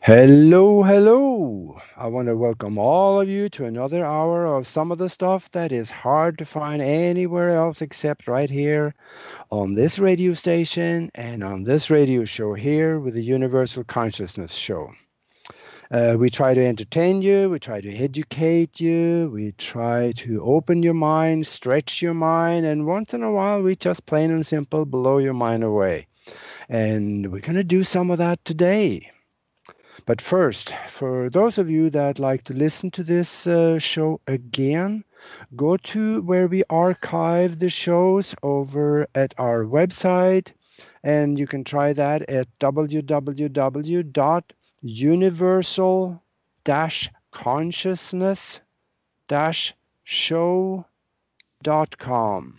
Hello, hello. I want to welcome all of you to another hour of some of the stuff that is hard to find anywhere else except right here on this radio station and on this radio show here with the Universal Consciousness Show. We try to entertain you, we try to educate you, we try to open your mind, stretch your mind, and once in a while we just plain and simple blow your mind away. And we're going to do some of that today. But first, for those of you that like to listen to this show again, go to where we archive the shows over at our website, and you can try that at www.universal-consciousness-show.com.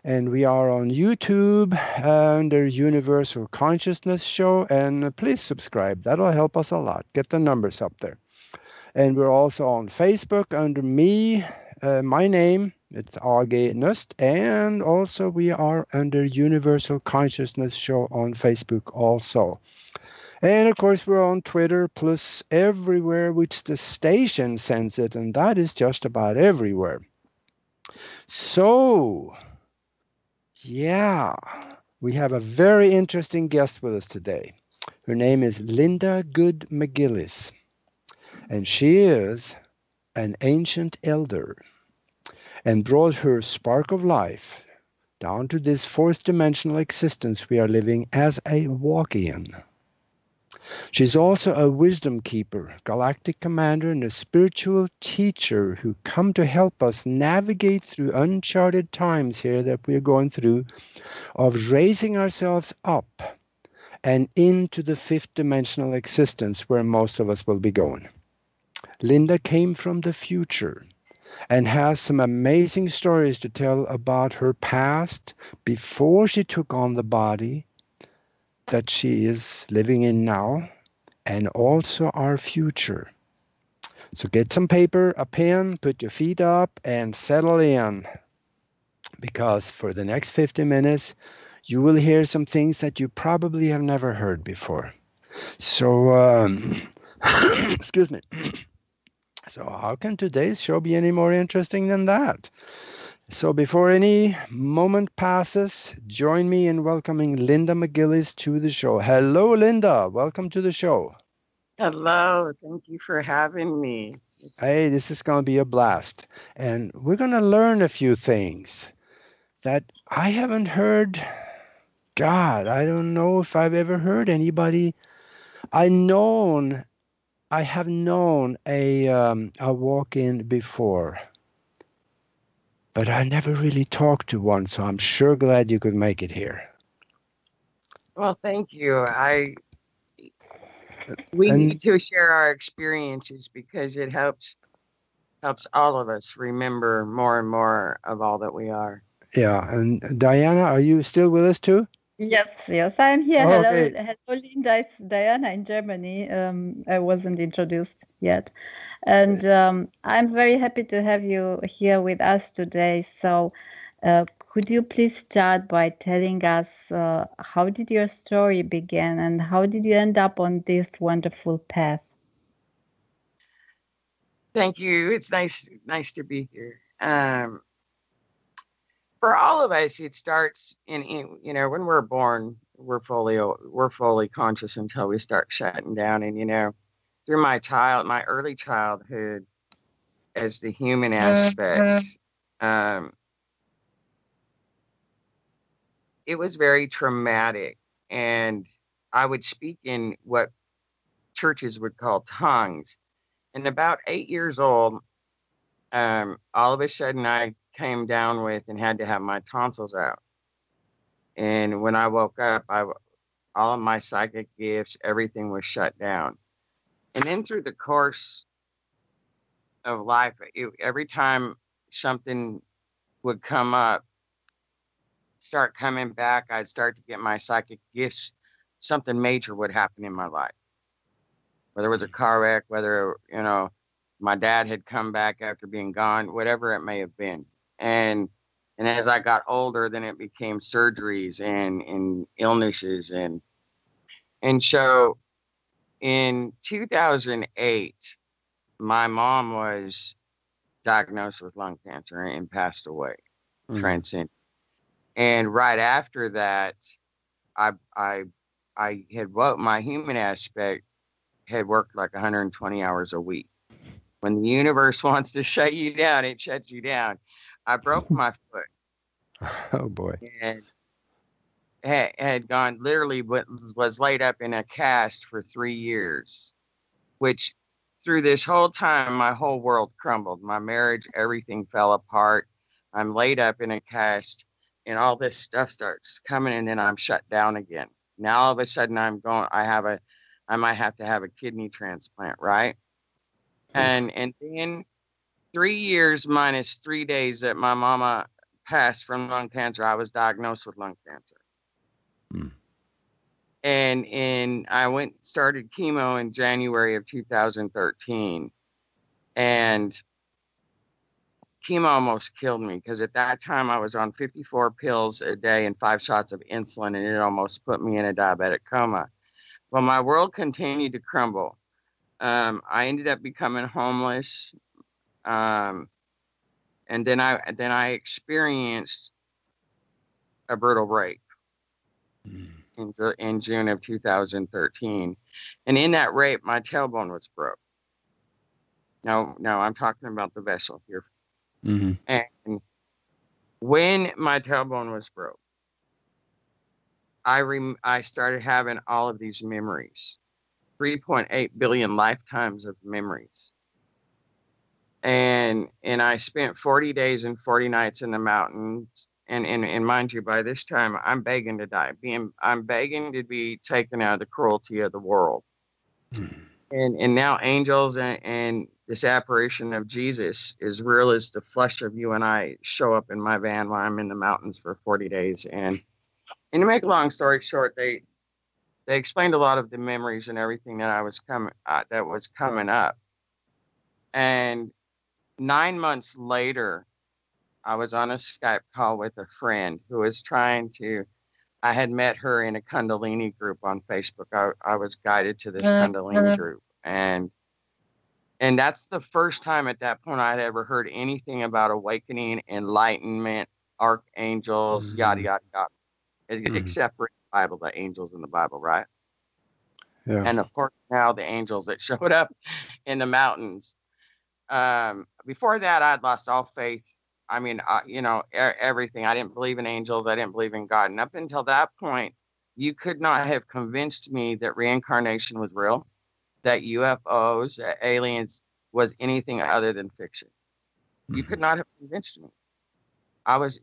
And we are on YouTube under Universal Consciousness Show. And please subscribe. That'll help us a lot. Get the numbers up there. And we're also on Facebook under me, my name. It's Aage Nost. And also we are under Universal Consciousness Show on Facebook also. And of course, we're on Twitter, plus everywhere which the station sends it. And that is just about everywhere. So, yeah, we have a very interesting guest with us today. Her name is Linda Good McGillis, and she is an ancient elder and brought her spark of life down to this fourth dimensional existence we are living as a walk-in. She's also a wisdom keeper, galactic commander, and a spiritual teacher who come to help us navigate through uncharted times here that we're going through of raising ourselves up and into the fifth dimensional existence where most of us will be going. Linda came from the future and has some amazing stories to tell about her past before she took on the body that she is living in now, and also our future. So get some paper, a pen, put your feet up, and settle in. Because for the next 50 minutes, you will hear some things that you probably have never heard before. So, excuse me. So how can today's show be any more interesting than that? So before any moment passes, join me in welcoming Linda McGillis to the show. Hello, Linda. Welcome to the show. Hello. Thank you for having me. Hey, this is going to be a blast. And we're going to learn a few things that I haven't heard. God, I don't know if I've ever heard anybody. I have known a walk-in before, but I never really talked to one, so I'm sure glad you could make it here. Well, thank you. We need to share our experiences because it helps all of us remember more and more of all that we are. Yeah, and Diana, are you still with us too? Yes, I'm here. Oh, okay. Hello, Linda. It's Diana in Germany. I wasn't introduced yet. And I'm very happy to have you here with us today. So could you please start by telling us how did your story begin and how did you end up on this wonderful path? Thank you. It's nice to be here. For all of us, it starts in when we're born, we're fully conscious until we start shutting down. And through my early childhood, as the human aspect, it was very traumatic, and I would speak in what churches would call tongues. And about 8 years old, all of a sudden I came down with and had to have my tonsils out. And when I woke up, all of my psychic gifts, everything was shut down. And then through the course of life, every time something would come up, start coming back, I'd start to get my psychic gifts. Something major would happen in my life. Whether it was a car wreck, whether, my dad had come back after being gone, whatever it may have been. And as I got older, then it became surgeries and illnesses. And so in 2008, my mom was diagnosed with lung cancer and passed away, transcended. And right after that, I had my human aspect had worked like 120 hours a week. When the universe wants to shut you down, it shuts you down. I broke my foot. Oh boy. And had gone, literally was laid up in a cast for 3 years, which through this whole time, my whole world crumbled. My marriage, everything fell apart. I'm laid up in a cast and all this stuff starts coming, and then I'm shut down again. Now all of a sudden I might have to have a kidney transplant, right? And then 3 years minus 3 days that my mama passed from lung cancer, I was diagnosed with lung cancer. And I started chemo in January of 2013, and chemo almost killed me, because at that time I was on 54 pills a day and 5 shots of insulin, and it almost put me in a diabetic coma. Well, my world continued to crumble. I ended up becoming homeless, and then I experienced a brutal rape in June of 2013, and in that rape, my tailbone was broke. No, I'm talking about the vessel here. And when my tailbone was broke, I started having all of these memories, 3.8 billion lifetimes of memories. And I spent 40 days and 40 nights in the mountains. And mind you, by this time, I'm begging to die. I'm begging to be taken out of the cruelty of the world. And now angels and this apparition of Jesus, as real as the flesh of you and I, show up in my van while I'm in the mountains for 40 days. And to make a long story short, they explained a lot of the memories and everything that was coming up. And 9 months later, I was on a Skype call with a friend who was I had met her in a Kundalini group on Facebook. I was guided to this Kundalini group. And that's the first time at that point I'd ever heard anything about awakening, enlightenment, archangels, yada, yada, yada. Except for the Bible, the angels in the Bible, right? Yeah. And of course, now the angels that showed up in the mountains. Before that, I'd lost all faith. I mean, everything. I didn't believe in angels. I didn't believe in God. And up until that point, you could not have convinced me that reincarnation was real, that UFOs, aliens, was anything other than fiction. You could not have convinced me. I was,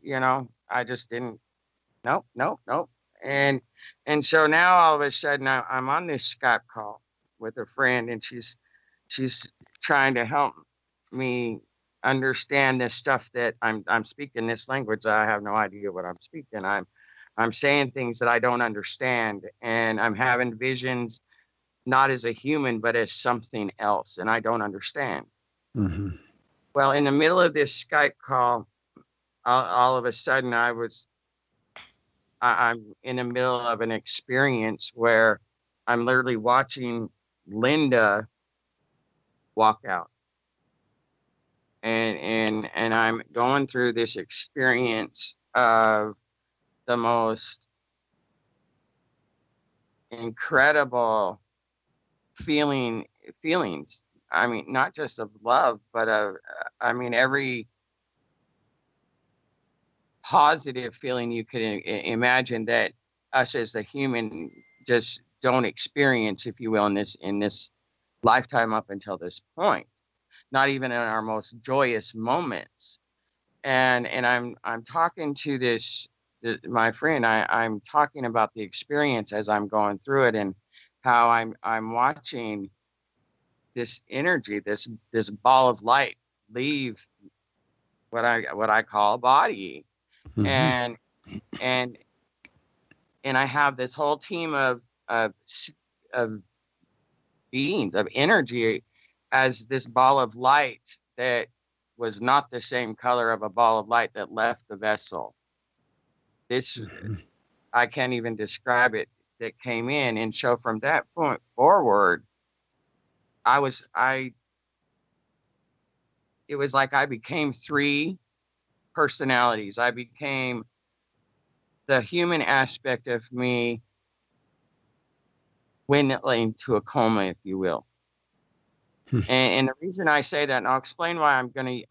I just didn't. Nope. And so now all of a sudden I'm on this Skype call with a friend, and she's trying to help me understand this stuff that I'm speaking this language. I have no idea what I'm speaking. I'm saying things that I don't understand, and I'm having visions, not as a human, but as something else, and I don't understand. Well, in the middle of this Skype call, all of a sudden I'm in the middle of an experience where I'm literally watching Linda walk out. And I'm going through this experience of the most incredible feelings. I mean, not just of love, but every positive feeling you could imagine that us as the human just don't experience, if you will, in this lifetime up until this point. Not even in our most joyous moments. And I'm talking to my friend. I'm talking about the experience as I'm going through it, and how I'm watching this energy, this ball of light leave what I call a body. And I have this whole team of beings, of energy, as this ball of light that was not the same color of a ball of light that left the vessel. I can't even describe it, that came in. And so from that point forward, it was like I became three personalities. I became the human aspect of me dwindling to a coma, if you will. And the reason I say that, and I'll explain why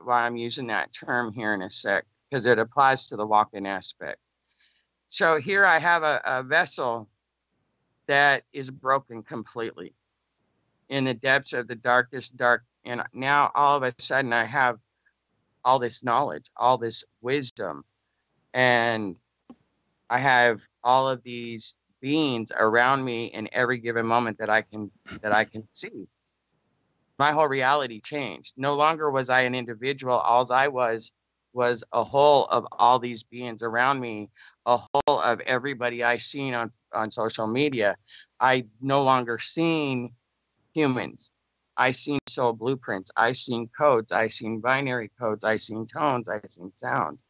I'm using that term here in a sec, because it applies to the walk-in aspect. So here I have a vessel that is broken completely in the depths of the darkest dark. And now all of a sudden I have all this knowledge, all this wisdom, and I have all of these beings around me in every given moment that I can see. My whole reality changed. No longer was I an individual. All I was a whole of all these beings around me, a whole of everybody I seen on social media. I no longer seen humans. I seen soul blueprints. I seen codes. I seen binary codes. I seen tones. I seen sounds.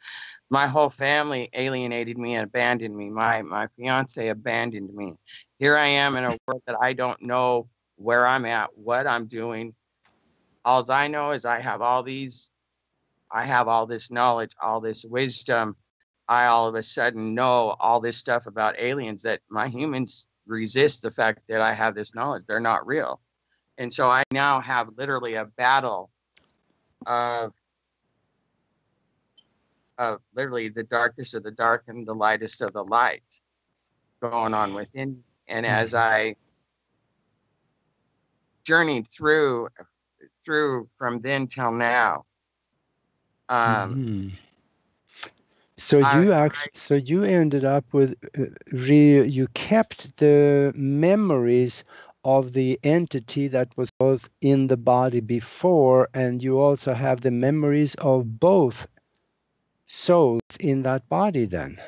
My whole family alienated me and abandoned me. My fiance abandoned me. Here I am in a world that I don't know where I'm at, what I'm doing. All I know is I have all this knowledge, all this wisdom. I all of a sudden know all this stuff about aliens that my humans resist the fact that I have this knowledge. They're not real. And so I now have literally a battle of literally the darkest of the dark and the lightest of the light going on within. And as I journeyed through from then till now, so you ended up with you kept the memories of the entity that was both in the body before, and you also have the memories of both souls in that body then.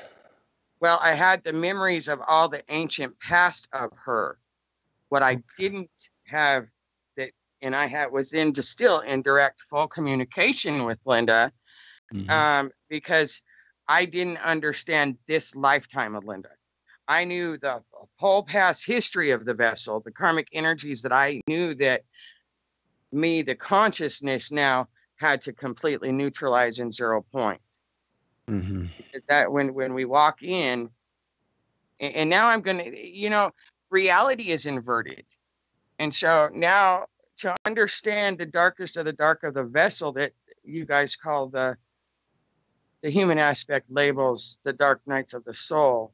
Well, I had the memories of all the ancient past of her. What I didn't have and I was still in direct full communication with Linda, because I didn't understand this lifetime of Linda. I knew the whole past history of the vessel, the karmic energies that I knew that the consciousness now had to completely neutralize in 0 point. That when we walk in, and now I'm going to, reality is inverted. And so now to understand the darkest of the dark of the vessel that you guys call the human aspect labels the dark nights of the soul,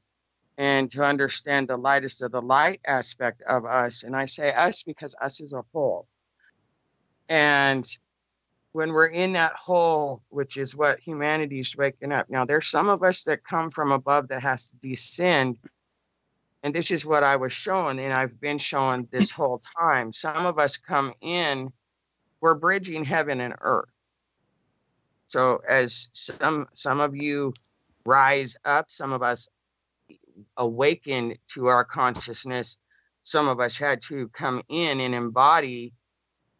and to understand the lightest of the light aspect of us. And I say us because us is a whole. And when we're in that whole, which is what humanity is waking up. Now, there's some of us that come from above that has to descend. And this is what I was showing, and I've been showing this whole time. Some of us come in, we're bridging heaven and earth. So as some of you rise up, some of us awaken to our consciousness, some of us had to come in and embody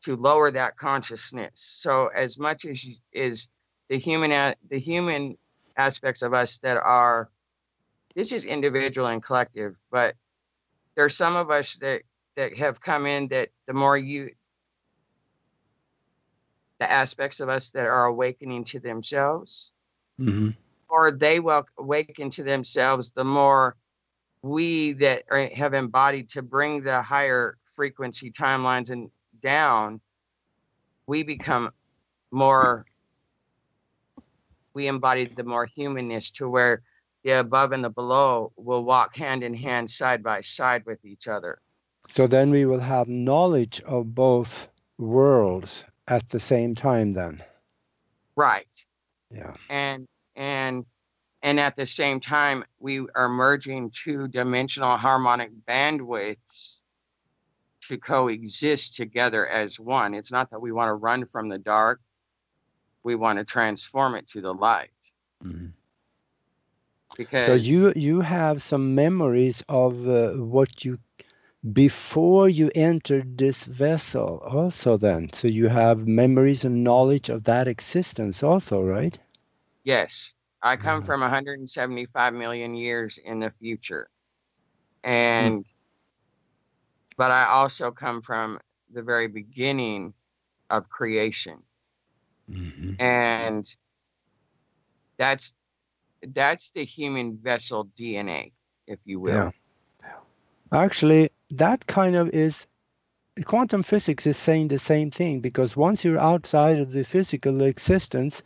to lower that consciousness. So as much as is the human aspects of us that are, this is individual and collective, but there's some of us that have come in that the aspects of us that are awakening to themselves, or they will awaken to themselves, the more we that have embodied to bring the higher frequency timelines and down, we become more, we embody the more humanness to where the above and the below will walk hand in hand, side by side with each other. So then we will have knowledge of both worlds at the same time then. Right. Yeah. And at the same time, we are merging 2-dimensional harmonic bandwidths to coexist together as one. It's not that we want to run from the dark. We want to transform it to the light. Because so you have some memories of what you, before you entered this vessel also then. So you have memories and knowledge of that existence also, right? Yes. I come from 175 million years in the future. And but I also come from the very beginning of creation. Mm-hmm. And that's the human vessel DNA, if you will. Yeah. Actually, that kind of is, quantum physics is saying the same thing, because once you're outside of the physical existence,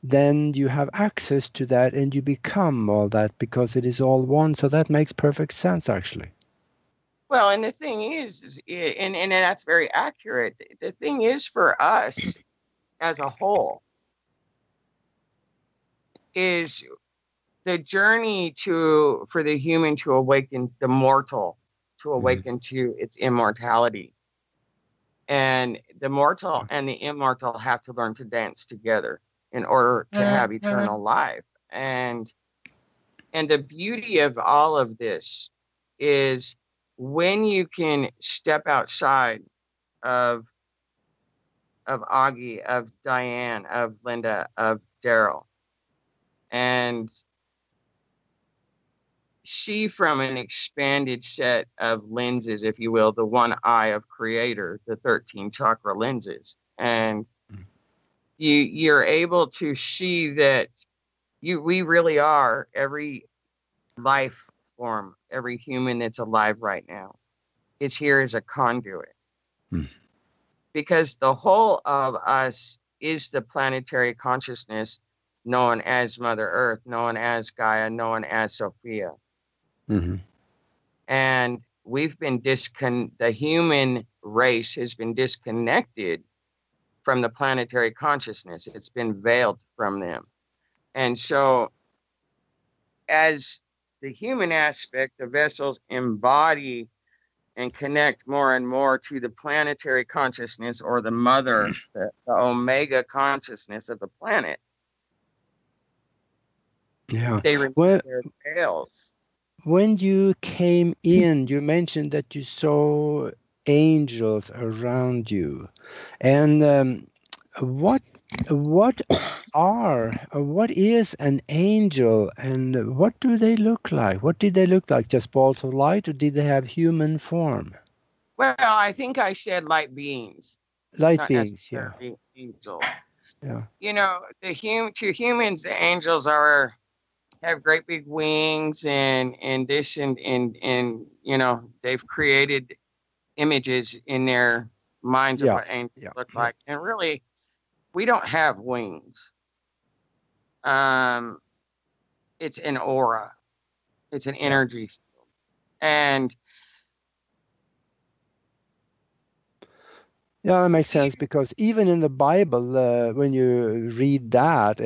then you have access to that and you become all that because it is all one. So that makes perfect sense, actually. Well, and the thing is and that's very accurate. The thing is, for us as a whole, is the journey for the human to awaken, the mortal to awaken to its immortality. And the mortal and the immortal have to learn to dance together in order to have eternal life. And the beauty of all of this is when you can step outside of Aage, of Diane, of Linda, of Daryl, and see from an expanded set of lenses, if you will, the one eye of Creator, the 13 chakra lenses. And you're able to see that we really are, every life form, every human that's alive right now is here as a conduit. Because the whole of us is the planetary consciousness known as Mother Earth, known as Gaia, known as Sophia. And we've been the human race has been disconnected from the planetary consciousness. It's been veiled from them. And so as the human aspect, the vessels embody and connect more and more to the planetary consciousness, or the mother, the omega consciousness of the planet. Yeah. They remove their veils. When you came in, you mentioned that you saw angels around you. And what is an angel, and what do they look like? What did they look like? Just balls of light, or did they have human form? Well, I think I said light beings. Light not beings, yeah. necessarily angels. Yeah. You know, to humans, the angels have great big wings and this and you know, they've created images in their minds of what angels look like. And really, we don't have wings. It's an aura. It's an energy field. And yeah, that makes sense, because even in the Bible, when you read that,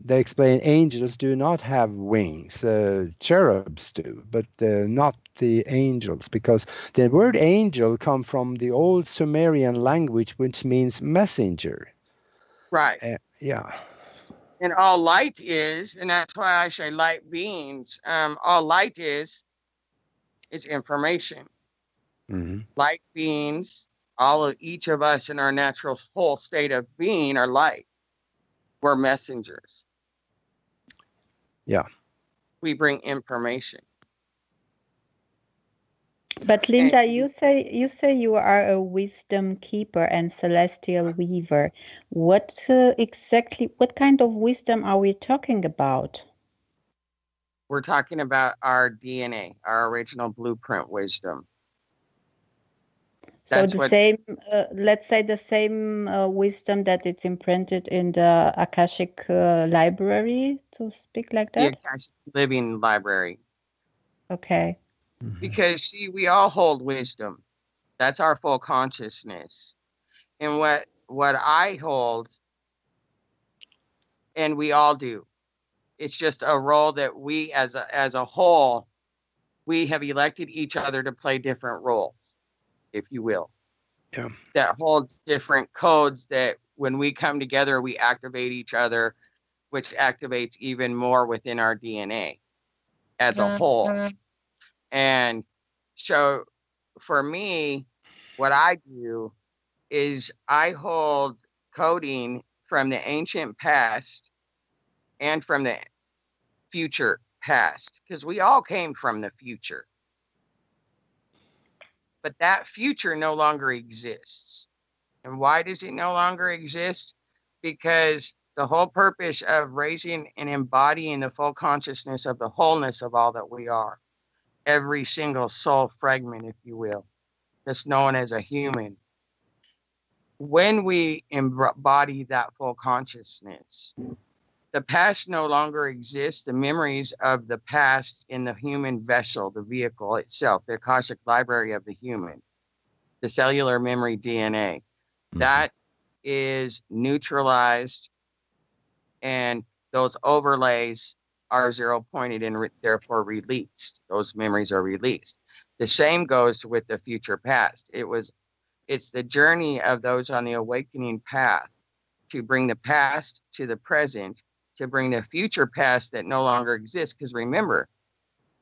they explain angels do not have wings. Cherubs do, but not the angels, because the word angel comes from the old Sumerian language, which means messenger. Right. Yeah. And all light is, and that's why I say light beings, all light is information. Light beings, each of us in our natural whole state of being are light. We're messengers. Yeah. We bring information. But Linda, you say you are a wisdom keeper and celestial weaver. What kind of wisdom are we talking about? We're talking about our DNA, our original blueprint wisdom. So let's say the same wisdom that it's imprinted in the Akashic library, to speak like that? The Akashic Living Library. Okay. Because see, we all hold wisdom. That's our full consciousness. And what I hold, and we all do, it's just a role that we as a whole, we have elected each other to play different roles, if you will. Yeah. That hold different codes that when we come together, we activate each other, which activates even more within our DNA as a whole. And so for me, what I do is I hold coding from the ancient past and from the future past, because we all came from the future. But that future no longer exists. And why does it no longer exist? Because the whole purpose of raising and embodying the full consciousness of the wholeness of all that we are, every single soul fragment, if you will, that's known as a human. When we embody that full consciousness, the past no longer exists. The memories of the past in the human vessel, the vehicle itself, the Akashic library of the human, the cellular memory DNA, that is neutralized, and those overlays are zero pointed and therefore released. Those memories are released. The same goes with the future past. It's the journey of those on the awakening path to bring the past to the present, to bring the future past that no longer exists. Because remember,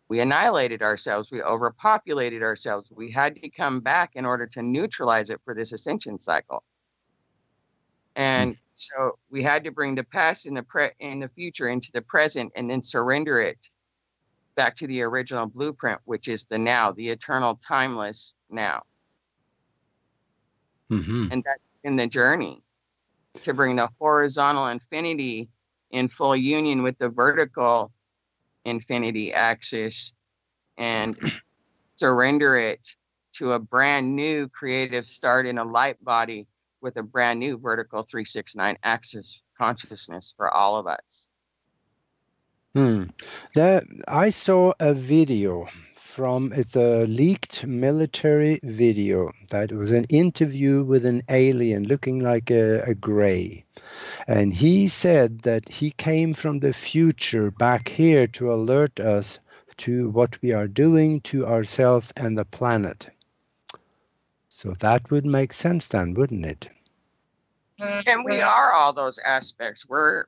we annihilated ourselves. We overpopulated ourselves. We had to come back in order to neutralize it for this ascension cycle. And so we had to bring the past and the future into the present, and then surrender it back to the original blueprint, which is the now, the eternal, timeless now. And that's in the journey to bring the horizontal infinity in full union with the vertical infinity axis and surrender it to a brand new creative start in a light body with a brand new vertical 369 axis consciousness for all of us. I saw a video it's a leaked military video that was an interview with an alien looking like a gray. And he said that he came from the future back here to alert us to what we are doing to ourselves and the planet. So that would make sense then, wouldn't it? And we are all those aspects. We're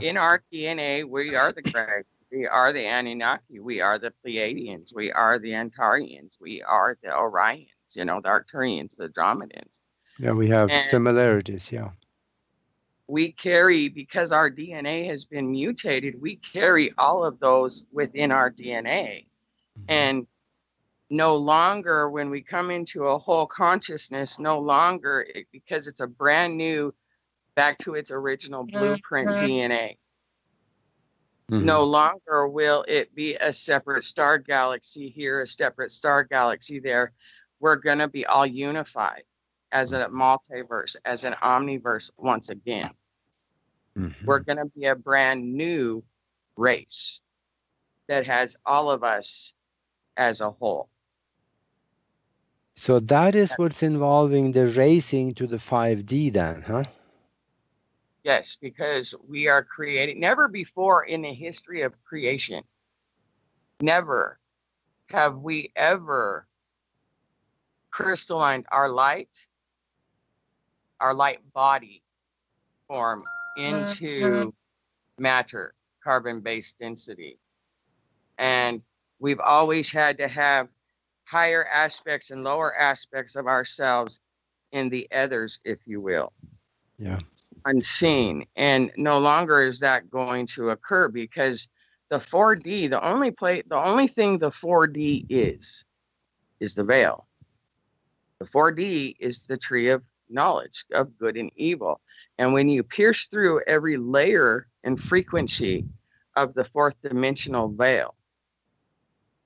in our DNA, we are the gray. We are the Anunnaki. We are the Pleiadians. We are the Antarians. We are the Orions, the Arcturians, the Andromedans. Yeah, we have similarities, We carry, because our DNA has been mutated, we carry all of those within our DNA. And no longer, when we come into a whole consciousness, no longer, because it's a brand new, back to its original blueprint DNA. No longer will it be a separate star galaxy here, a separate star galaxy there. We're going to be all unified as a multiverse, as an omniverse once again. We're going to be a brand new race that has all of us as a whole. So that is what's involving the racing to the 5D then, huh? Yes, because we are creating, never before in the history of creation, never have we ever crystallined our light body form into matter, carbon-based density. And we've always had to have higher aspects and lower aspects of ourselves in the ethers, if you will. Yeah. Unseen. And no longer is that going to occur, because the 4D, the only thing the 4D is the veil. The 4D is the tree of knowledge of good and evil. And when you pierce through every layer and frequency of the fourth dimensional veil,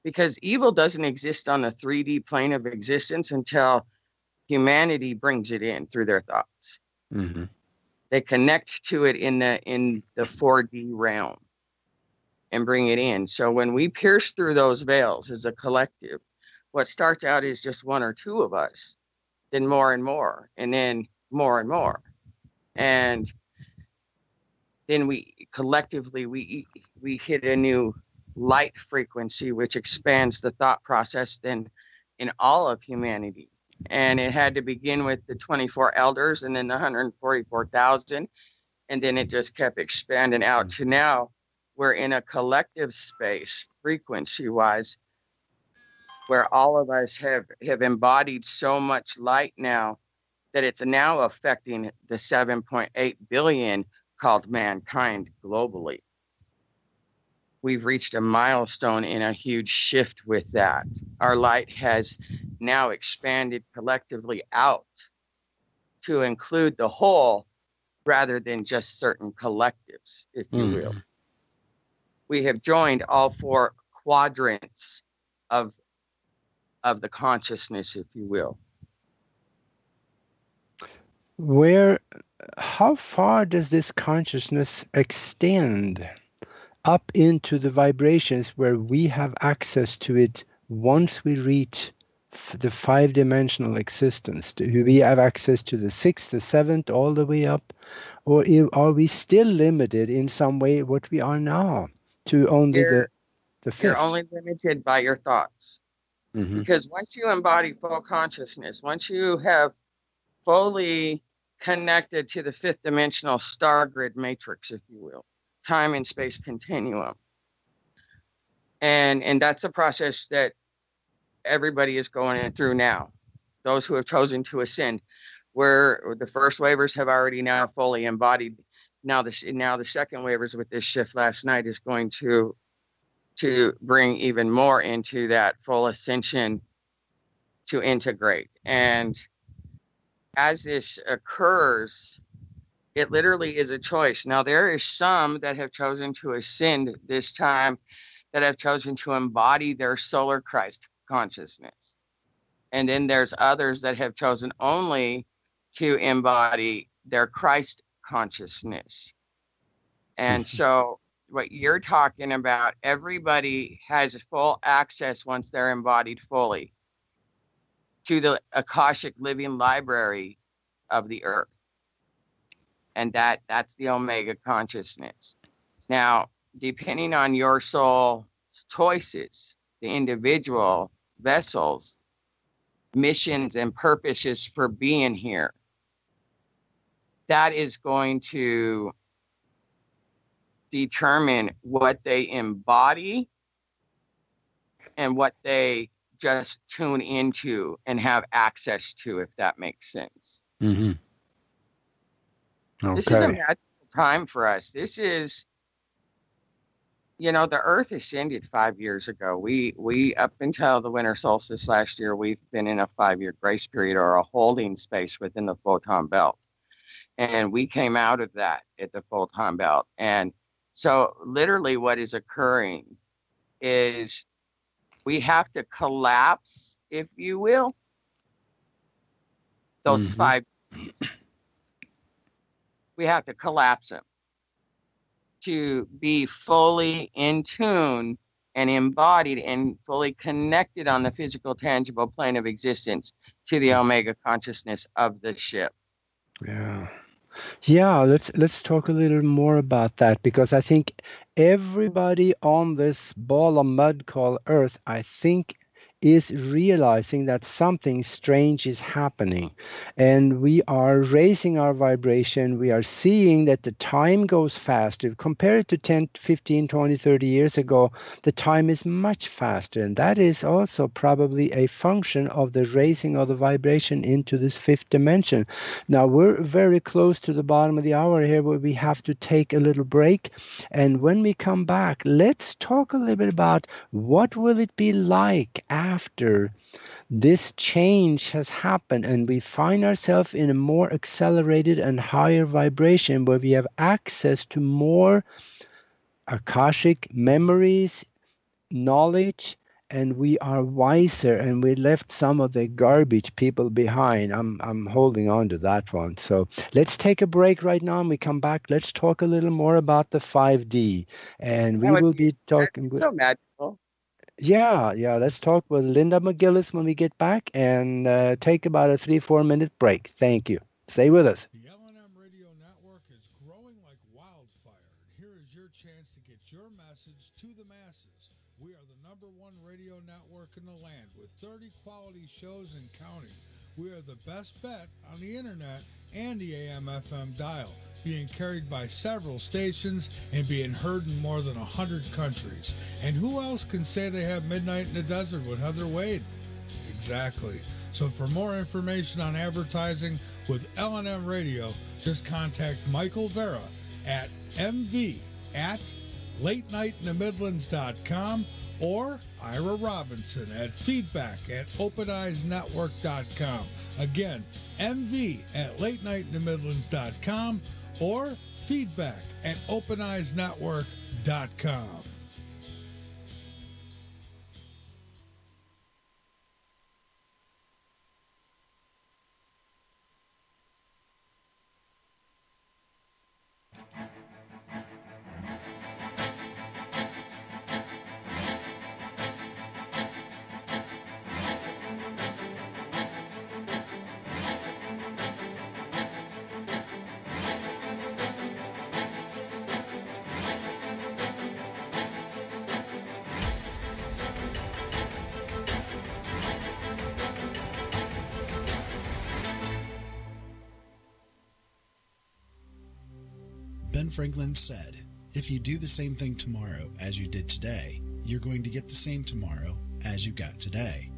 because evil doesn't exist on the 3D plane of existence until humanity brings it in through their thoughts. They connect to it in the 4D realm and bring it in. So when we pierce through those veils as a collective, what starts out is just one or two of us, then more and more, and then more and more. And then we collectively, we hit a new light frequency, which expands the thought process then in all of humanity. And it had to begin with the 24 elders and then the 144,000. And then it just kept expanding out to now we're in a collective space, frequency-wise, where all of us have embodied so much light now that it's now affecting the 7.8 billion called mankind globally. we've reached a milestone in a huge shift with that. Our light has now expanded collectively out to include the whole rather than just certain collectives, if you will. We have joined all four quadrants of the consciousness, if you will. How far does this consciousness extend up into the vibrations where we have access to it once we reach the five-dimensional existence? Do we have access to the sixth, the seventh, all the way up? Or are we still limited in some way what we are now to only the fifth? You're only limited by your thoughts. Because once you embody full consciousness, once you have fully connected to the fifth dimensional star grid matrix, if you will, time and space continuum, and that's a process that everybody is going through now. Those who have chosen to ascend, where the first waivers have already now fully embodied. Now the second waivers with this shift last night is going to bring even more into that full ascension to integrate. And as this occurs, it literally is a choice. Now, there is some that have chosen to ascend this time that have chosen to embody their solar Christ consciousness. And then there's others that have chosen only to embody their Christ consciousness. And so what you're talking about, everybody has full access once they're embodied fully to the Akashic living library of the earth. And that's the Omega consciousness. Now, depending on your soul's choices, the individual vessels, missions and purposes for being here, that is going to determine what they embody and what they just tune into and have access to, if that makes sense. Okay. This is a magical time for us. This is, the Earth ascended 5 years ago. We up until the winter solstice last year, we've been in a 5-year grace period, or a holding space within the photon belt. And we came out of that at the photon belt. And so literally what is occurring is we have to collapse, if you will, those 5 years. We have to collapse them to be fully in tune and embodied and fully connected on the physical, tangible plane of existence to the Omega consciousness of the ship. Yeah, let's talk a little more about that, because I think everybody on this ball of mud called Earth, I think, is realizing that something strange is happening, and we are raising our vibration. We are seeing that the time goes faster. Compared to 10, 15, 20, 30 years ago, the time is much faster, and that is also probably a function of the raising of the vibration into this fifth dimension. Now, we're very close to the bottom of the hour here, where we have to take a little break, and when we come back, let's talk a little bit about what will it be like after this change has happened and we find ourselves in a more accelerated and higher vibration, where we have access to more Akashic memories, knowledge, and we are wiser, and we left some of the garbage people behind. I'm holding on to that one. So let's take a break right now, and we come back. Let's talk a little more about the 5D, and we will be talking with... So magical. Yeah, let's talk with Linda McGillis when we get back, and take about a 3-4 minute break. Thank you. Stay with us. The LNM Radio Network is growing like wildfire, and here is your chance to get your message to the masses. We are the #1 radio network in the land with 30 quality shows and counting. We are the best bet on the internet and the AM/FM dial, being carried by several stations and being heard in more than 100 countries. And who else can say they have Midnight in the Desert with Heather Wade? Exactly. So for more information on advertising with LNM Radio, just contact Michael Vera at mv@lnmradio.com. latenightinthemidlands.com, or Ira Robinson at feedback@openeyesnetwork.com. Again, mv@latenightinthemidlands.com or feedback@openeyesnetwork.com. Ben Franklin said, if you do the same thing tomorrow as you did today, you're going to get the same tomorrow as you got today.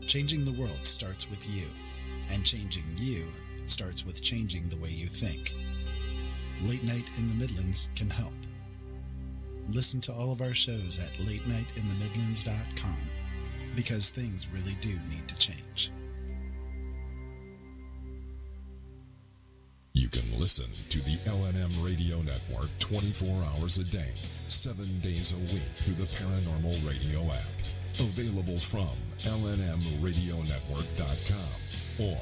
Changing the world starts with you, and changing you starts with changing the way you think. Late Night in the Midlands can help. Listen to all of our shows at latenightinthemidlands.com, because things really do need to change. You can listen to the LNM Radio Network 24 hours a day, 7 days a week through the Paranormal Radio app. Available from lnmradionetwork.com or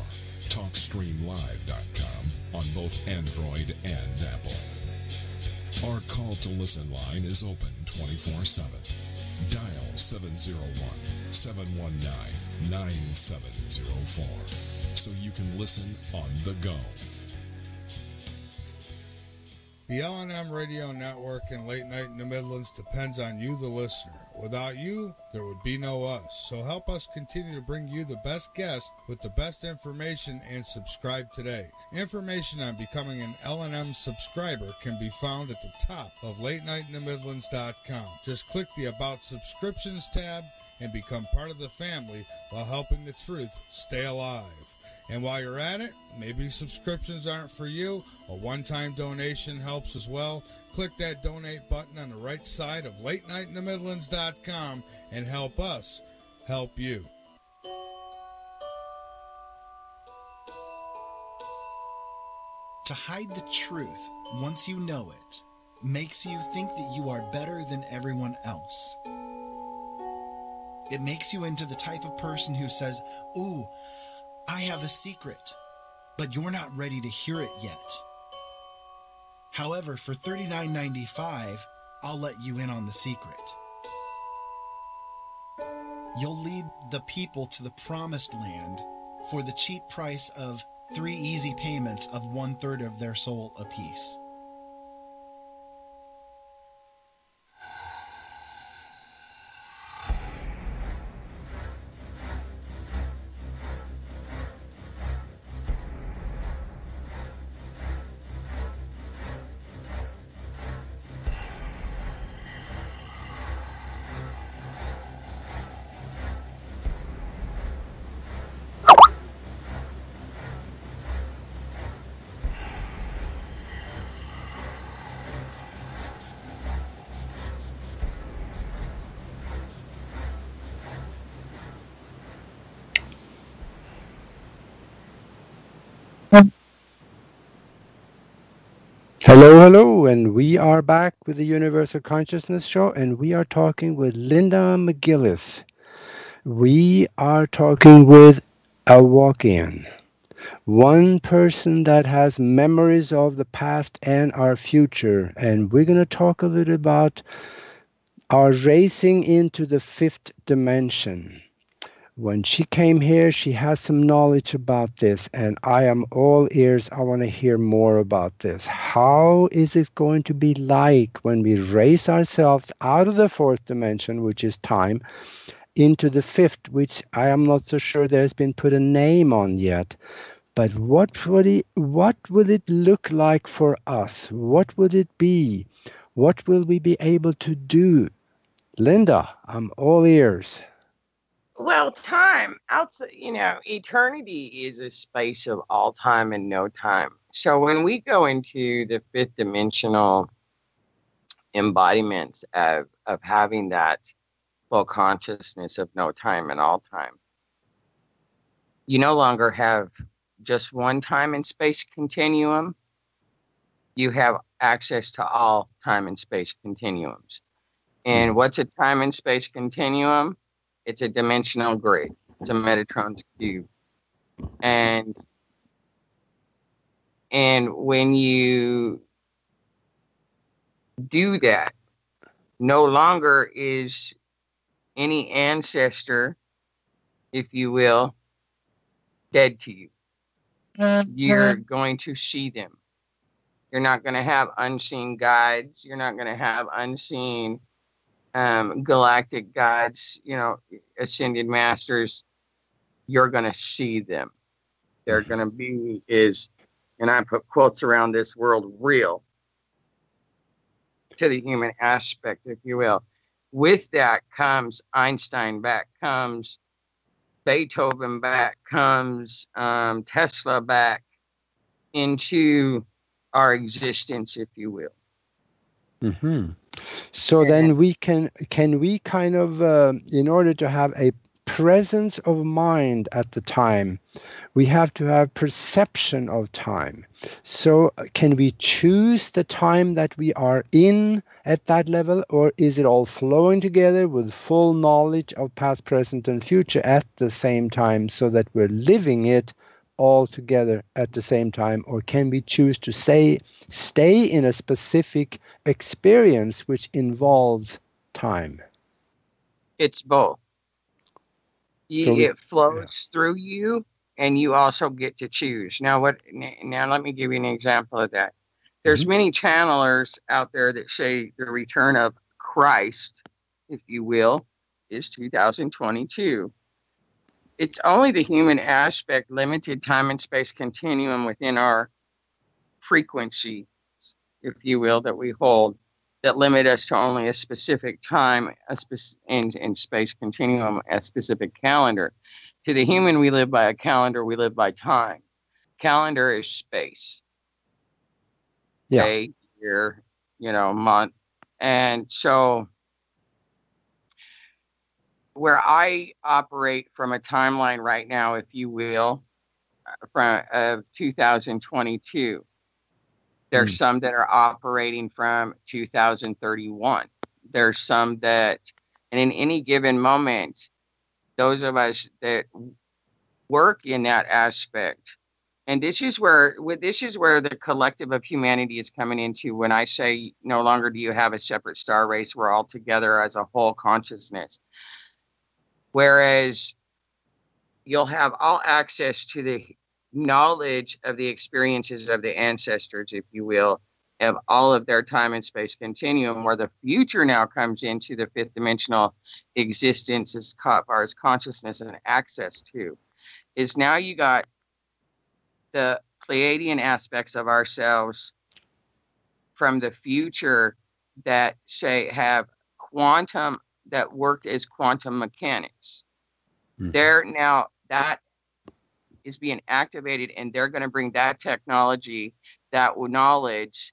talkstreamlive.com on both Android and Apple. Our call to listen line is open 24/7. Dial 701-719-9704 so you can listen on the go. The LNM Radio Network and Late Night in the Midlands depends on you, the listener. Without you, there would be no us. So help us continue to bring you the best guests with the best information, and subscribe today. Information on becoming an LNM subscriber can be found at the top of latenightinthemidlands.com. Just click the About Subscriptions tab and become part of the family while helping the truth stay alive. And while you're at it, maybe subscriptions aren't for you. A one-time donation helps as well. Click that donate button on the right side of latenightinthemidlands.com and help us help you. To hide the truth, once you know it, makes you think that you are better than everyone else. It makes you into the type of person who says, "Ooh, I have a secret," but you're not ready to hear it yet. However, for $39.95, I'll let you in on the secret. You'll lead the people to the promised land for the cheap price of 3 easy payments of 1/3 of their soul apiece. Hello, and we are back with the Universal Consciousness Show, and we are talking with Linda McGillis. We are talking with a walk-in, one person that has memories of the past and our future, and we're going to talk a little about our racing into the 5th dimension. When she came here, she has some knowledge about this, and I am all ears. I want to hear more about this. How is it going to be like when we race ourselves out of the 4th dimension, which is time, into the 5th, which I am not so sure there's been put a name on yet. But what would it look like for us? What would it be? What will we be able to do? Linda, I'm all ears. Well, time, outside, eternity is a space of all time and no time. So when we go into the 5th dimensional embodiments of having that full consciousness of no time and all time. You no longer have just one time and space continuum. You have access to all time and space continuums. And what's a time and space continuum? It's a dimensional grid. It's a Metatron's cube. And when you do that, no longer is any ancestor, if you will, dead to you. You're going to see them. You're not going to have unseen guides. You're not going to have unseen galactic guides, ascended masters. You're going to see them. They're going to be and I put quotes around this word, real to the human aspect, if you will. With that comes Einstein back, comes Beethoven back, comes Tesla back into our existence, if you will. Mm-hmm. So then we can we kind of, in order to have a presence of mind at the time, we have to have perception of time. So can we choose the time that we are in at that level, or is it all flowing together with full knowledge of past, present, and future at the same time, so that we're living it all together at the same time? Or can we choose to stay in a specific experience which involves time? It's both. It flows through you, and you also get to choose. Now let me give you an example of that. There's many channelers out there that say the return of Christ, if you will, is 2022. It's only the human aspect, limited time and space continuum within our frequency, if you will, that we hold, that limit us to only a specific time, in space continuum, a specific calendar. To the human, we live by a calendar, we live by time. Calendar is space. Yeah. Day, year, month. And so where I operate from a timeline right now, if you will, from 2022, there's some that are operating from 2031. There's some that, and in any given moment, those of us that work in that aspect, and this is where the collective of humanity is coming into. When I say no longer do you have a separate star race, we're all together as a whole consciousness. Whereas you'll have all access to the knowledge of the experiences of the ancestors, if you will, of all of their time and space continuum, where the future now comes into the fifth dimensional existence as far as consciousness and access to, is now you got the Pleiadian aspects of ourselves from the future that have quantum, that work as quantum mechanics. They're now, that is being activated, and they're going to bring that technology, that knowledge,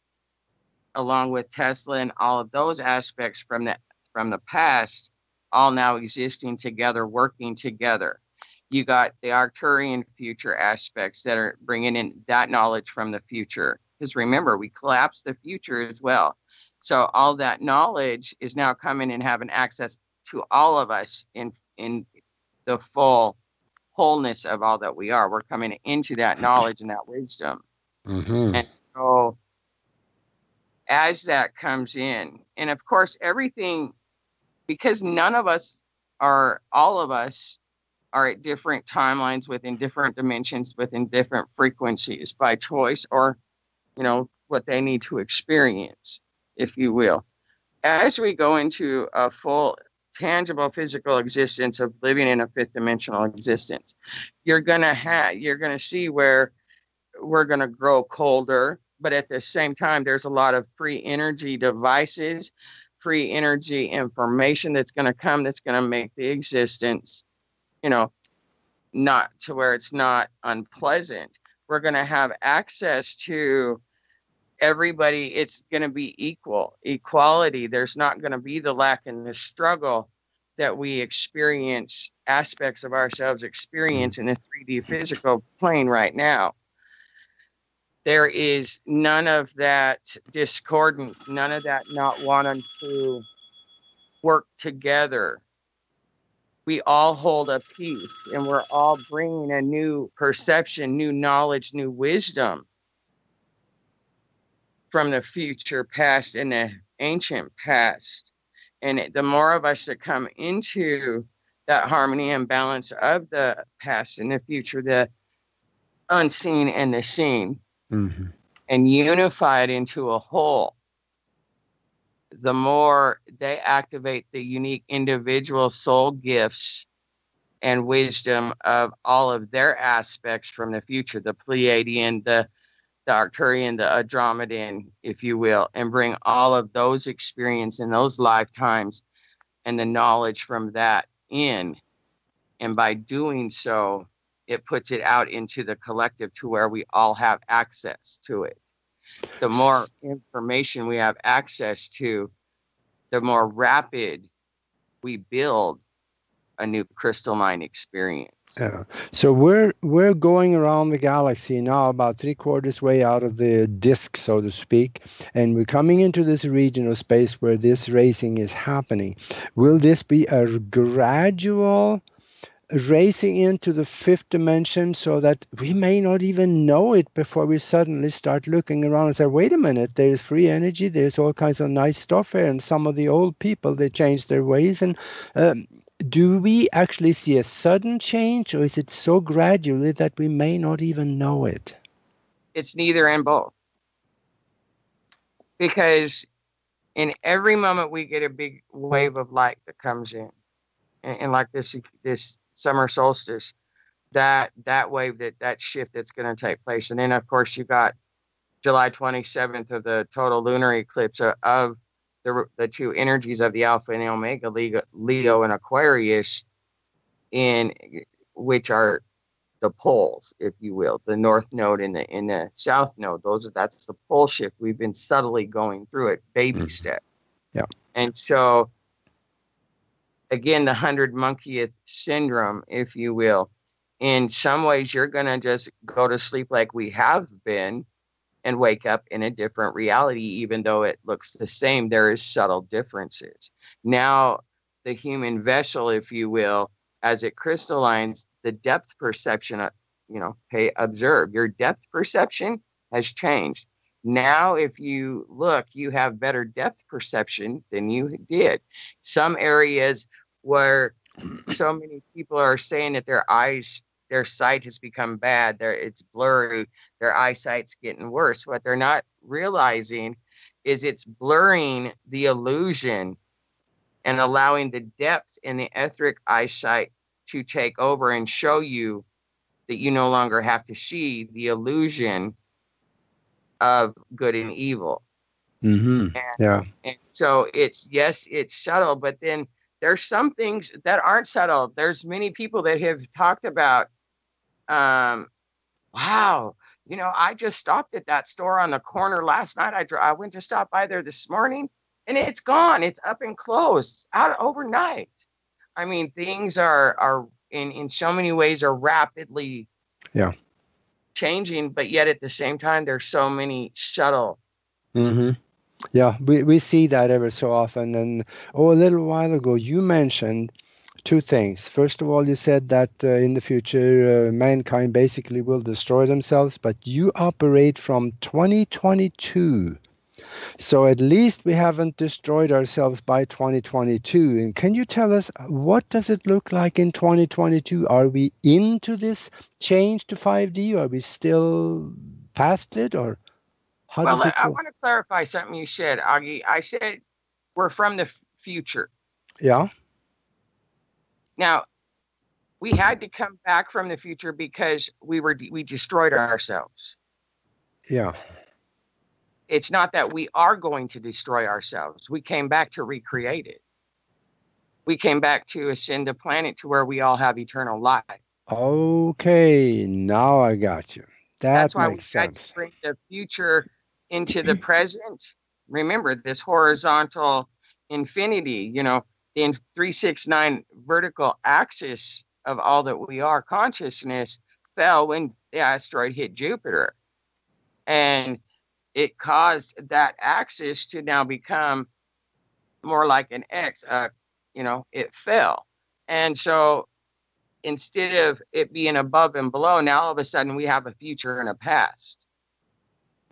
along with Tesla and all of those aspects from the past, all now existing together, working together. You got the Arcturian future aspects that are bringing in that knowledge from the future. Because remember, we collapsed the future as well. So all that knowledge is now coming and having access to all of us in the full wholeness of all that we are. We're coming into that knowledge and that wisdom. And so as that comes in, and of course everything, because none of us are, all of us are at different timelines within different dimensions, within different frequencies by choice, or what they need to experience, if you will. As we go into a full tangible physical existence of living in a fifth dimensional existence, you're gonna see where we're gonna grow colder, but at the same time, there's a lot of free energy devices, free energy information that's gonna come, that's gonna make the existence, not to where it's not unpleasant. We're gonna have access to everybody, it's going to be equality. There's not going to be the lack and the struggle that we experience, aspects of ourselves experience in the 3D physical plane right now. There is none of that discordance, none of that not wanting to work together. We all hold a piece, and we're all bringing a new perception, new knowledge, new wisdom from the future past and the ancient past. And the more of us that come into that harmony and balance of the past and the future, the unseen and the seen, and unify it into a whole, the more they activate the unique individual soul gifts and wisdom of all of their aspects from the future, the Pleiadian, the Arcturian, the Andromedan, if you will, and bring all of those experience in those lifetimes and the knowledge from that in. And by doing so, it puts it out into the collective to where we all have access to it. The more information we have access to, the more rapid we build a new crystalline experience. Yeah. So we're going around the galaxy now, about 3/4 way out of the disk, so to speak, and we're coming into this region of space where this racing is happening. Will this be a gradual racing into the 5th dimension, so that we may not even know it before we suddenly start looking around and say, wait a minute, there's free energy, there's all kinds of nice stuff here, and some of the old people, they changed their ways. And do we actually see a sudden change, or is it so gradually that we may not even know it? It's neither and both. Because in every moment we get a big wave of light that comes in. And like this summer solstice, that wave, that shift that's going to take place. And then, of course, you got July 27th of the total lunar eclipse of the two energies of the Alpha and the Omega, Leo and Aquarius, in which are the poles, if you will, the North Node and the South Node. That's the pole shift. We've been subtly going through it, baby step. Yeah. And so, again, the 100 Monkeyth syndrome, if you will. In some ways, you're going to just go to sleep like we have been and wake up in a different reality, even though it looks the same. There is subtle differences. Now, the human vessel, if you will, as it crystallines, the depth perception, observe. Your depth perception has changed. Now, if you look, you have better depth perception than you did. Some areas where so many people are saying that their sight has become bad, it's blurry, their eyesight's getting worse. What they're not realizing is it's blurring the illusion and allowing the depth in the etheric eyesight to take over and show you that you no longer have to see the illusion of good and evil. And so it's subtle, but then there's some things that aren't subtle. There's many people that have talked about, wow, I just stopped at that store on the corner last night. I went to stop by there this morning, and it's gone. It's up and closed out overnight. I mean, things are in so many ways are rapidly changing, but yet at the same time, there's so many subtle. Yeah, we see that ever so often. And a little while ago, you mentioned two things. First of all, you said that in the future, mankind basically will destroy themselves, but you operate from 2022. So at least we haven't destroyed ourselves by 2022. And can you tell us, what does it look like in 2022? Are we into this change to 5D? Are we still past it? Or how does it go? I want to clarify something you said, Aage. I said we're from the future. Yeah. Now, we had to come back from the future because we destroyed ourselves. Yeah. It's not that we are going to destroy ourselves. We came back to recreate it. We came back to ascend the planet to where we all have eternal life. Okay, now I got you. That That's why makes we had sense. to bring the future into the present. Remember this horizontal infinity, you know, the 369 vertical axis of all that we are, consciousness, fell when the asteroid hit Jupiter. And it caused that axis to now become more like an X. You know, it fell. And so instead of it being above and below, now all of a sudden we have a future and a past.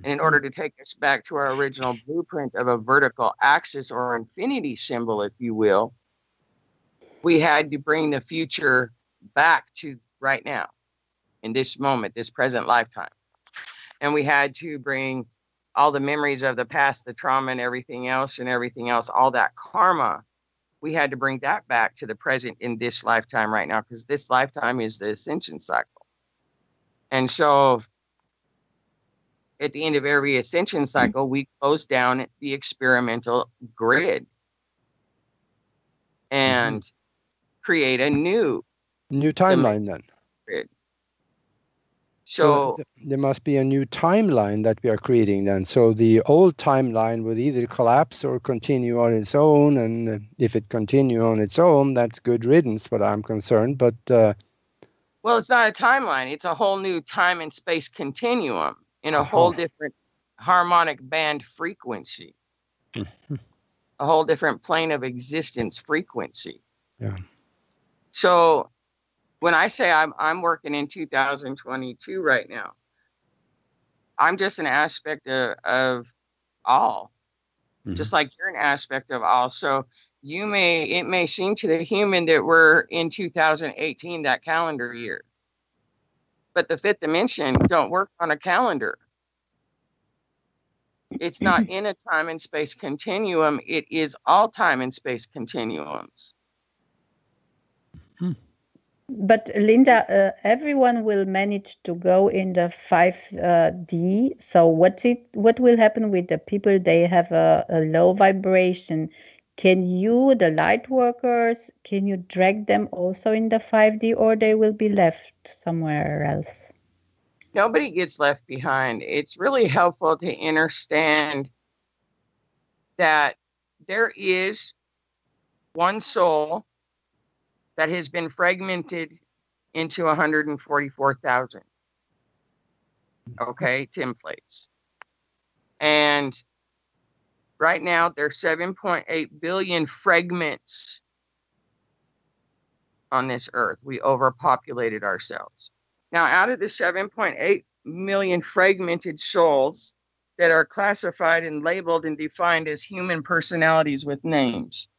And in order to take us back to our original blueprint of a vertical axis or infinity symbol, if you will, we had to bring the future back to right now, in this moment, this present lifetime. And we had to bring all the memories of the past, the trauma and everything else, all that karma. We had to bring that back to the present in this lifetime right now, because this lifetime is the ascension cycle. And so at the end of every ascension cycle, we close down the experimental grid and create a new timeline then. Grid. So there must be a new timeline that we are creating then. So the old timeline would either collapse or continue on its own. And if it continue on its own, that's good riddance, what I'm concerned. But well, it's not a timeline. It's a whole new time and space continuum in a whole different harmonic band frequency, a whole different plane of existence frequency. Yeah. So when I say I'm working in 2022 right now, I'm just an aspect of all, just like you're an aspect of all. So it may seem to the human that we're in 2018, that calendar year, but the fifth dimension don't work on a calendar. It's not in a time and space continuum. It is all time and space continuums. But Linda, everyone will manage to go in the 5D. So what will happen with the people? They have a low vibration. Can you, the light workers, can you drag them also in the 5D, or they will be left somewhere else? Nobody gets left behind. It's really helpful to understand that there is one soul that has been fragmented into 144,000, templates. And right now, there's 7.8 billion fragments on this earth. We overpopulated ourselves. Now, out of the 7.8 million fragmented souls that are classified and labeled and defined as human personalities with names,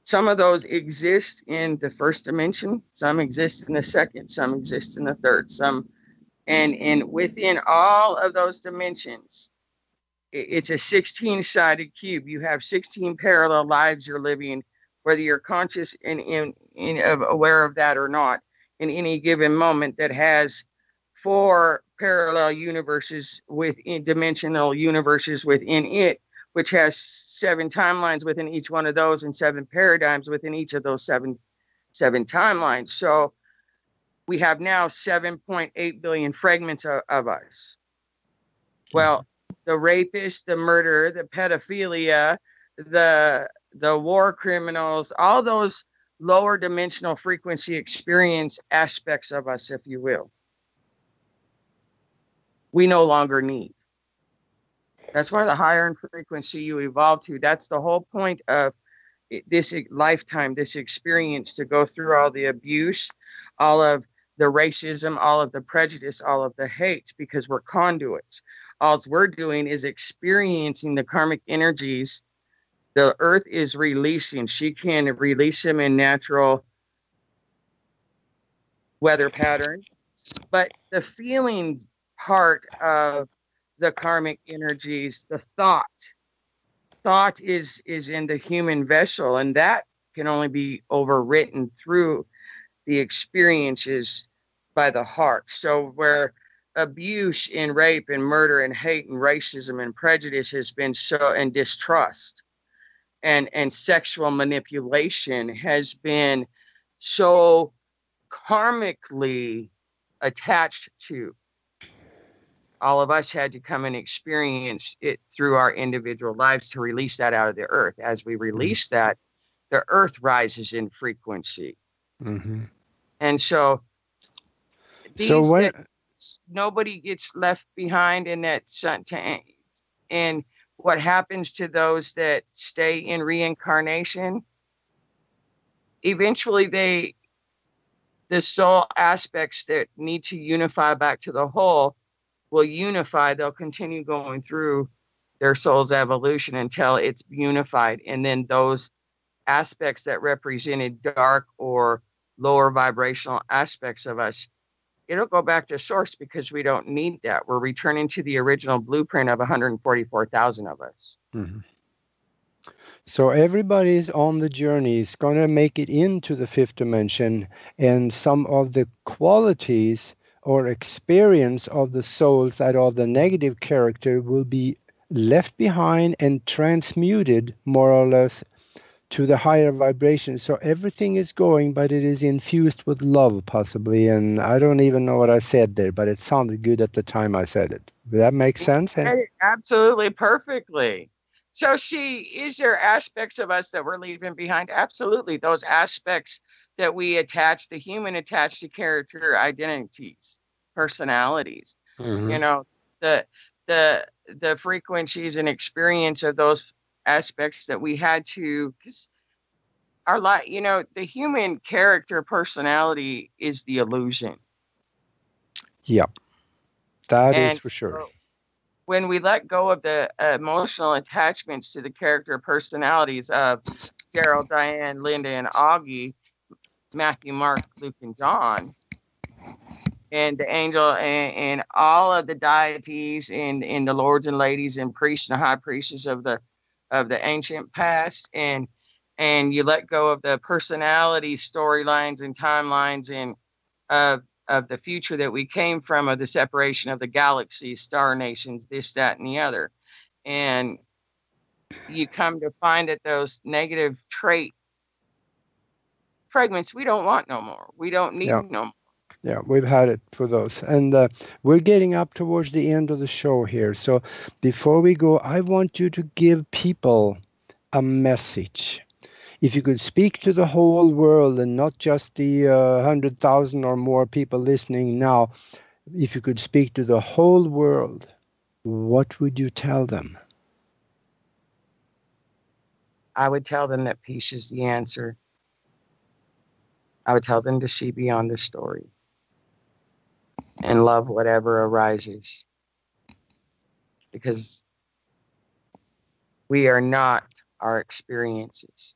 some of those exist in the first dimension, some exist in the second, some exist in the third, and within all of those dimensions, it's a 16-sided cube. You have 16 parallel lives you're living, whether you're conscious and aware of that or not, in any given moment, that has 4 parallel universes within dimensional universes within it, which has 7 timelines within each one of those and 7 paradigms within each of those seven timelines. So we have now 7.8 billion fragments of us. Well, the rapist, the murderer, the pedophilia, the war criminals, all those lower dimensional frequency experience aspects of us, if you will, we no longer need. That's why the higher in frequency you evolve to, that's the whole point of this lifetime, this experience, to go through all the abuse, all of the racism, all of the prejudice, all of the hate, because we're conduits. All we're doing is experiencing the karmic energies the earth is releasing. She can release them in natural weather patterns, but the feeling part of the karmic energies, the thought is in the human vessel, and that can only be overwritten through the experiences by the heart. So where abuse and rape and murder and hate and racism and prejudice has been so, and distrust and sexual manipulation has been so karmically attached to, all of us had to come and experience it through our individual lives to release that out of the earth. As we release that, the earth rises in frequency. Mm-hmm. And so nobody gets left behind in that sun. And what happens to those that stay in reincarnation, eventually the soul aspects that need to unify back to the whole will unify. They'll continue going through their soul's evolution until it's unified. And then those aspects that represented dark or lower vibrational aspects of us, it'll go back to source, because we don't need that. We're returning to the original blueprint of 144,000 of us. Mm-hmm. So everybody's on the journey is going to make it into the fifth dimension, and some of the qualities or experience of the souls that are the negative character will be left behind and transmuted more or less to the higher vibration. So everything is going, but it is infused with love, possibly. And I don't even know what I said there, but it sounded good at the time I said it. Does that make sense? Absolutely, perfectly. So is there aspects of us that we're leaving behind? Absolutely. Those aspects that we attach, the human attached to character identities, personalities, Mm-hmm. you know, the frequencies and experience of those aspects that we had to, because our life, you know, the human character personality is the illusion. Yeah, that is for sure. So when we let go of the emotional attachments to the character personalities of Daryl, Diane, Linda, and Aage, Matthew, Mark, Luke, and John, and the angel and all of the deities and the lords and ladies and priests and high priestesses of the ancient past, and you let go of the personality storylines and timelines and of the future that we came from, of the separation of the galaxies, star nations, this, that, and the other. And you come to find that those negative trait fragments we don't want no more. We don't need no more. Yeah, we've had it for those. And we're getting up towards the end of the show here. So before we go, I want you to give people a message. If you could speak to the whole world and not just the 100,000 or more people listening now, if you could speak to the whole world, what would you tell them? I would tell them that peace is the answer. I would tell them to see beyond the story and love whatever arises, because we are not our experiences.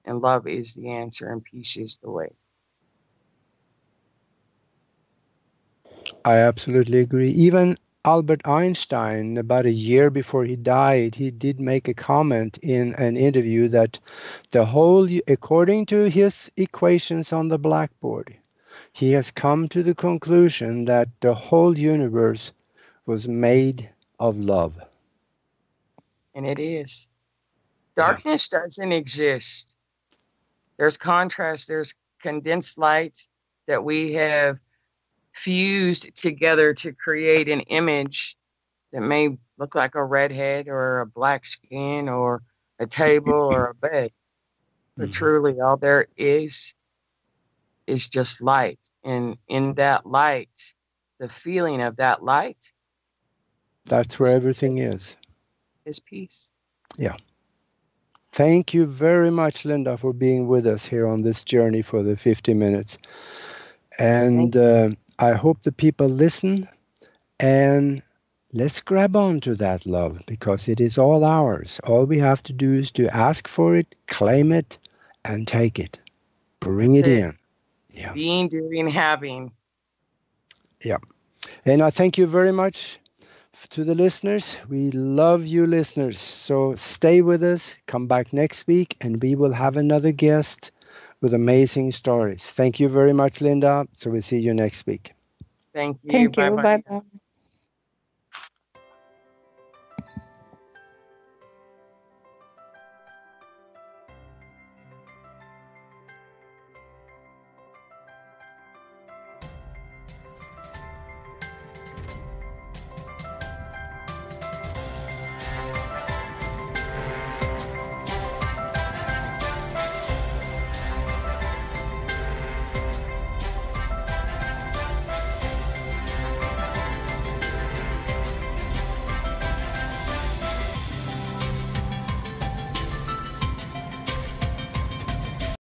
And love is the answer, and peace is the way. I absolutely agree. Even Albert Einstein, about a year before he died, he did make a comment in an interview that according to his equations on the blackboard, he has come to the conclusion that the whole universe was made of love. And it is. Darkness doesn't exist. There's contrast, there's condensed light that we have fused together to create an image that may look like a redhead or a black skin or a table or a bed. But truly all there is just light. And in that light, the feeling of that light, that's where everything is peace. Yeah. Thank you very much, Linda, for being with us here on this journey for the 50 minutes. And I hope the people listen, and let's grab on to that love, because it is all ours. All we have to do is to ask for it, claim it, and take it. Bring it in. Yeah. Being, doing, having. Yeah. And I thank you very much to the listeners. We love you, listeners. So stay with us. Come back next week, and we will have another guest with amazing stories. Thank you very much, Linda. So we'll see you next week. Thank you. Thank you. Bye-bye.